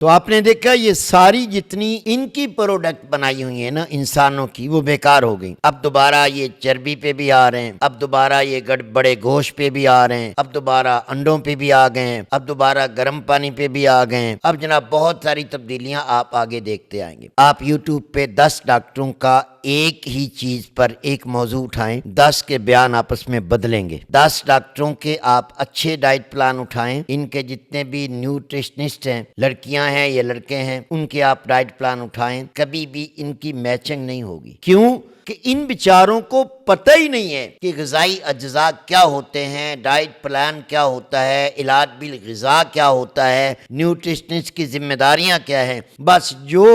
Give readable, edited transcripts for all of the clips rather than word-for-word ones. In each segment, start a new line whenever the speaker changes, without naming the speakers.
تو آپ نے دیکھا یہ ساری جتنی ان کی پروڈکٹ بنائی ہوئی ہیں نا انسانوں کی، وہ بیکار ہو گئی. اب دوبارہ یہ چربی پہ بھی آ رہے ہیں، اب دوبارہ یہ بڑے گوشت پہ بھی آ رہے ہیں، اب دوبارہ انڈوں پہ بھی آ گئے ہیں، اب دوبارہ گرم پانی پہ بھی آ گئے ہیں. اب جناب بہت ساری تبدیلیاں آپ آگے دیکھتے آئیں گے. آپ یوٹیوب پہ 10 ڈاکٹروں کا ایک ہی چیز پر ایک موضوع اٹھائیں، 10 کے بیان آپس میں بدلیں گے. 10 ڈاکٹروں کے آپ اچھے ڈائٹ پلان اٹھائیں، ان کے جتنے بھی نیوٹریشنسٹ ہیں، لڑکیاں ہیں یا لڑکے ہیں، ان کے آپ ڈائٹ پلان اٹھائیں، کبھی بھی ان کی میچنگ نہیں ہوگی. کیوں کہ ان بیچاروں کو پتہ ہی نہیں ہے کہ غذائی اجزاء کیا ہوتے ہیں، ڈائٹ پلان کیا ہوتا ہے، علاج بالغذا کیا ہوتا ہے، نیوٹریشنسٹ کی ذمہ داریاں کیا ہیں. بس جو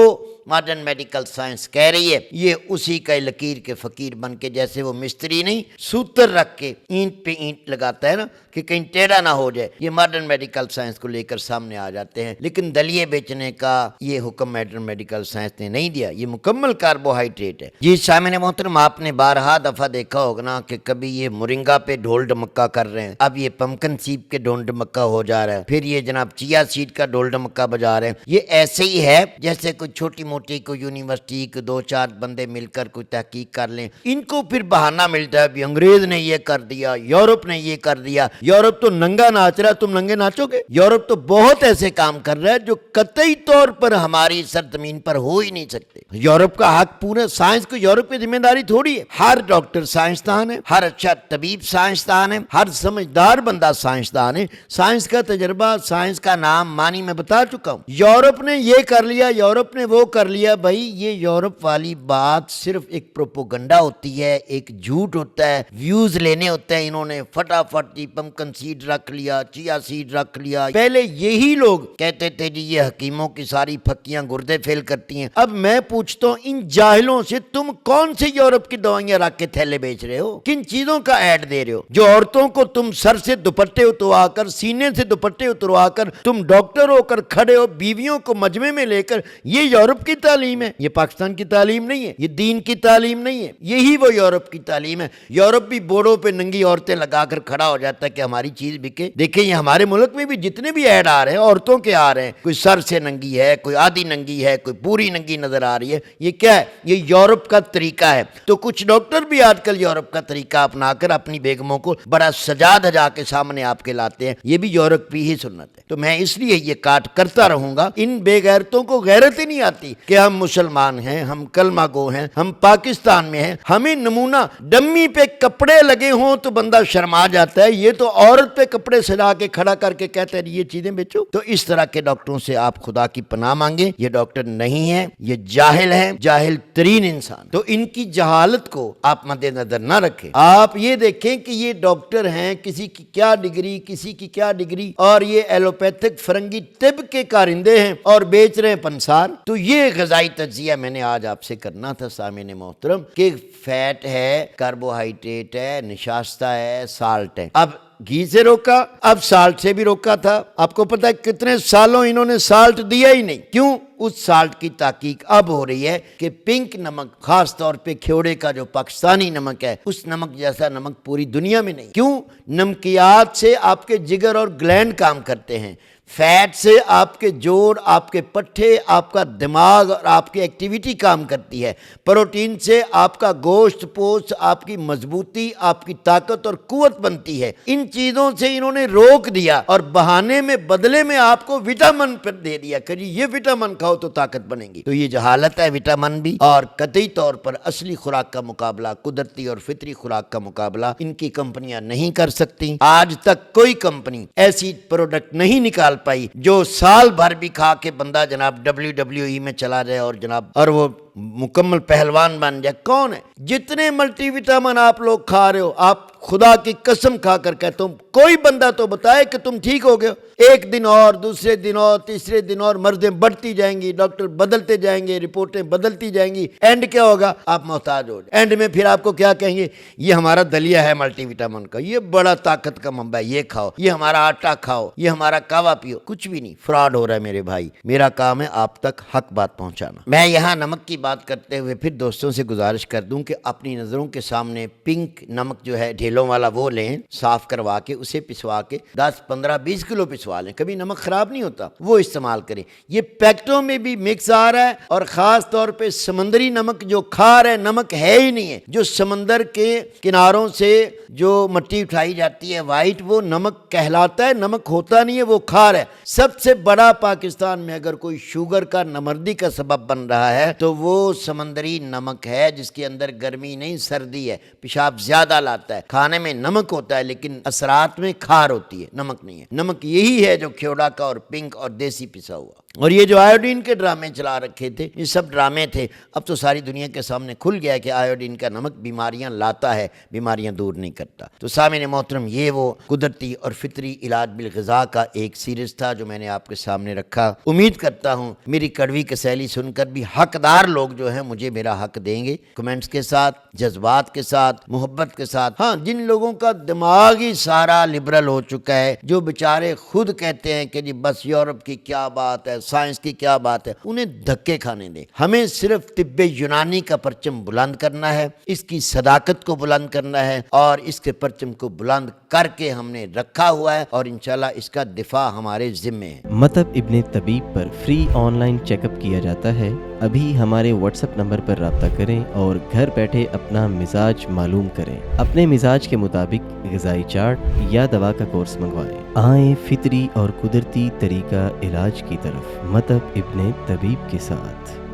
ماڈرن میڈیکل سائنس کہہ رہی ہے یہ اسی کا لکیر کے فقیر بن کے، جیسے وہ مستری نہیں سوتر رکھ کے اینٹ پہ اینٹ لگاتا ہے نا کہ کہیں ٹیڑھا نہ ہو جائے، یہ ماڈرن میڈیکل سائنس کو لے کر سامنے آ جاتے ہیں. لیکن دلیے بیچنے کا یہ حکم ماڈرن میڈیکل سائنس نے نہیں دیا، یہ مکمل کاربوہائیڈریٹ ہے. جی سامعین محترم، آپ نے بارہا دفعہ دیکھا ہوگا نا کہ کبھی یہ مورنگا پہ ڈھول ڈمکا کر رہے ہیں، اب یہ پمکن سیپ کے ڈھول ڈمکا ہو جا رہا ہے، پھر یہ جناب چیا سیڈ کا ڈھول ڈمکا بجا رہے ہیں. یہ ایسے ہی ہے جیسے کوئی چھوٹی موٹی کوئی یونیورسٹی کے 2-4 بندے مل کر کوئی تحقیق کر لیں، ان کو پھر بہانہ ملتا ہے بھی انگریز نے یہ کر دیا، یورپ نے یہ کر دیا. یورپ تو ننگا ناچ رہا ہے، تم ننگے ناچو گے؟ یورپ تو بہت ایسے کام کر رہا ہے جو قطعی طور پر ہماری سرزمین پر ہو ہی نہیں سکتے. یورپ کا حق پورا، سائنس کو یورپ کی ذمہ داری تھوڑی ہے. ہر ڈاکٹر سائنسدان ہے، ہر اچھا طبیب سائنسدان ہے، ہر سمجھدار بندہ سائنسدان ہے. سائنس کا تجربہ، سائنس کا نام مانی میں بتا چکا ہوں. یورپ نے یہ کر لیا، یورپ نے وہ کر لیا. بھائی یہ یورپ والی بات صرف ایک پروپوگنڈا ہوتی ہے، ایک جھوٹ ہوتا ہے، ویوز لینے ہوتے ہیں. انہوں نے فٹافٹ جی پمکن سیڈ رکھ لیا، چیا سیڈ رکھ لیا. پہلے یہی لوگ کہتے تھے جی یہ حکیموں کی ساری پھکیاں گردے فیل کرتی ہیں. اب میں پوچھتا ہوں ان جاہلوں سے، تم کون سے یورپ کی دوائیاں رکھ کے تھیلے بیچ رہے ہو؟ کن چیزوں کا ایڈ دے رہے ہو؟ جو عورتوں کو تم سر سے دوپٹے اتروا کر، سینے سے دوپٹے اتروا کر تم ڈاکٹر ہو کر کھڑے ہو، بیویوں کو مجمع میں لے کر، یہ یورپ کی تعلیم ہے، یہ پاکستان کی تعلیم نہیں ہے، یہ دین کی تعلیم نہیں ہے. یہی وہ یورپ کی تعلیم ہے. یورپ بھی بورڈوں پہ ننگی عورتیں لگا کر کھڑا ہو جاتا ہے کہ ہماری چیز بکے. دیکھیں یہ ہمارے ملک میں بھی جتنے بھی ایڈ آ رہے ہیں عورتوں کے آ رہے ہیں، کوئی سر سے ننگی ہے، کوئی آدھی ننگی ہے، کوئی پوری ننگی نظر آ رہی ہے. یہ کیا ہے؟ یہ یورپ کا طریقہ ہے. تو کچھ ڈاکٹر بھی آج کل یورپ کا طریقہ اپنا کر اپنی بیگموں کو بڑا سجا دھجا کے سامنے آپ کے لاتے ہیں. یہ بھی یورپ کی ہی سنت ہے. تو میں اس لیے یہ کاٹ کرتا رہوں گا. ان بے غیرتوں کو غیرت ہی نہیں آتی کہ ہم مسلمان ہیں، ہم کلمہ گو ہیں، ہم پاکستان میں ہیں. ہمیں نمونہ ڈمی پہ کپڑے لگے ہوں تو بندہ شرما جاتا ہے، یہ تو عورت پہ کپڑے سجا کے کھڑا کر کے کہتے ہیں یہ چیزیں بیچو. تو اس طرح کے ڈاکٹروں سے آپ خدا کی پناہ مانگیں. یہ ڈاکٹر نہیں ہیں، یہ جاہل ہیں، جاہل ترین انسان. تو ان کی جہالت کو آپ مد نظر نہ رکھیں. آپ یہ دیکھیں کہ یہ ڈاکٹر ہیں، کسی کی کیا ڈگری، کسی کی کیا ڈگری، اور یہ ایلوپیتھک فرنگی طب کے کارندے ہیں اور بیچ رہے ہیں پنسار. تو یہ غذائی تجزیہ میں نے آج آپ سے کرنا تھا سامعین محترم کہ فیٹ ہے، کاربوہائیڈریٹ ہے، نشاستہ ہے، سالٹ ہے. اب گھی سے روکا، اب سالٹ سے بھی روکا تھا. آپ کو پتا ہے کتنے سالوں انہوں نے سالٹ دیا ہی نہیں. کیوں؟ اس سالٹ کی تحقیق اب ہو رہی ہے کہ پنک نمک، خاص طور پہ کھیوڑے کا جو پاکستانی نمک ہے، اس نمک جیسا نمک پوری دنیا میں نہیں. کیوں؟ نمکیات سے آپ کے جگر اور گلینڈ کام کرتے ہیں، فیٹ سے آپ کے جوڑ، آپ کے پٹھے، آپ کا دماغ اور آپ کی ایکٹیویٹی کام کرتی ہے. پروٹین سے آپ کا گوشت پوست، آپ کی مضبوطی، آپ کی طاقت اور قوت بنتی ہے. ان چیزوں سے انہوں نے روک دیا اور بہانے میں بدلے میں آپ کو وٹامن پر دے دیا کہ جی یہ وٹامن کھاؤ تو طاقت بنے گی. تو یہ جہالت ہے وٹامن بھی، اور قطعی طور پر اصلی خوراک کا مقابلہ، قدرتی اور فطری خوراک کا مقابلہ ان کی کمپنیاں نہیں کر سکتی. آج تک کوئی کمپنی ایسی پروڈکٹ نہیں نکال پائی جو سال بھر بھی کھا کے بندہ جناب WWE میں چلا جائے اور جناب اور وہ مکمل پہلوان بن جائے. کون ہے؟ جتنے ملٹی وٹامن آپ لوگ کھا رہے ہو، آپ خدا کی قسم کھا کر کہتا ہوں کوئی بندہ تو بتائے کہ تم ٹھیک ہو گئے. ایک دن اور، دوسرے دن اور، تیسرے دن اور، مرضیں بڑھتی جائیں گی، ڈاکٹر بدلتے جائیں گے، رپورٹیں بدلتی جائیں گی. اینڈ کیا ہوگا؟ آپ محتاج ہو جائیں. اینڈ میں پھر آپ کو کیا کہیں گے؟ یہ ہمارا دلیا ہے ملٹی وٹامن کا، یہ بڑا طاقت کا منبع ہے، یہ کھاؤ، یہ ہمارا آٹا کھاؤ، یہ ہمارا کہوا پیو. کچھ بھی نہیں، فراڈ ہو رہا ہے میرے بھائی. میرا کام ہے آپ تک حق بات پہنچانا. میں یہاں نمک کی بات کرتے ہوئے پھر دوستوں سے گزارش کر دوں کہ اپنی نظروں کے سامنے پنک نمک جو ہے ڈھیلوں والا وہ لیں، صاف کروا کے اسے پسوا کے 10 15 20 کلو پسوا لیں، کبھی نمک خراب نہیں ہوتا، وہ استعمال کریں۔ یہ پیکٹوں میں بھی مکس آ رہا ہے، اور خاص طور پہ سمندری نمک جو کھار ہے، نمک ہے ہی نہیں ہے، جو سمندر کے کناروں سے جو مٹی اٹھائی جاتی ہے وائٹ، وہ نمک کہلاتا ہے، نمک ہوتا نہیں ہے، وہ کھار ہے۔ سب سے بڑا پاکستان میں اگر کوئی شوگر کا نمردی کا سبب بن رہا ہے تو وہ سمندری نمک ہے، جس کے اندر گرمی نہیں سردی ہے، پیشاب زیادہ لاتا ہے، کھانے میں نمک ہوتا ہے لیکن اثرات میں کھار ہوتی ہے، نمک نہیں ہے۔ نمک یہی ہے جو کھیوڑا کا اور پنک اور دیسی پسا ہوا۔ اور یہ جو آیوڈین کے ڈرامے چلا رکھے تھے، یہ سب ڈرامے تھے، اب تو ساری دنیا کے سامنے کھل گیا کہ آیوڈین کا نمک بیماریاں لاتا ہے، بیماریاں دور نہیں کرتا۔ تو سامعین محترم، یہ وہ قدرتی اور فطری علاج بالغذا کا ایک سیریز تھا جو میں نے آپ کے سامنے رکھا۔ امید کرتا ہوں میری کڑوی کسیلی سن کر بھی حقدار لوگ جو ہیں مجھے میرا حق دیں گے، کمنٹس کے ساتھ، جذبات کے ساتھ، محبت کے ساتھ۔ ہاں، جن لوگوں کا دماغ ہی سارا لبرل ہو چکا ہے، جو بیچارے خود کہتے ہیں کہ جی بس یورپ کی کیا بات ہے، سائنس کی کیا بات ہے، انہیں دھکے کھانے دیں۔ ہمیں صرف طب یونانی کا پرچم بلند کرنا ہے، اس کی صداقت کو بلند کرنا ہے، اور اس کے پرچم کو بلند کر کے ہم نے رکھا ہوا ہے، اور انشاءاللہ اس کا دفاع ہمارے ذمے ہے۔
مطب ابن طبیب پر free online check up کیا جاتا ہے۔ ابھی ہمارے واٹس ایپ نمبر پر رابطہ کریں اور گھر بیٹھے اپنا مزاج معلوم کریں۔ اپنے مزاج کے مطابق غذائی چارٹ یا دوا کا کورس منگوائیں۔ آئیں فطری اور قدرتی طریقہ علاج کی طرف، مطب ابن طبیب کے ساتھ۔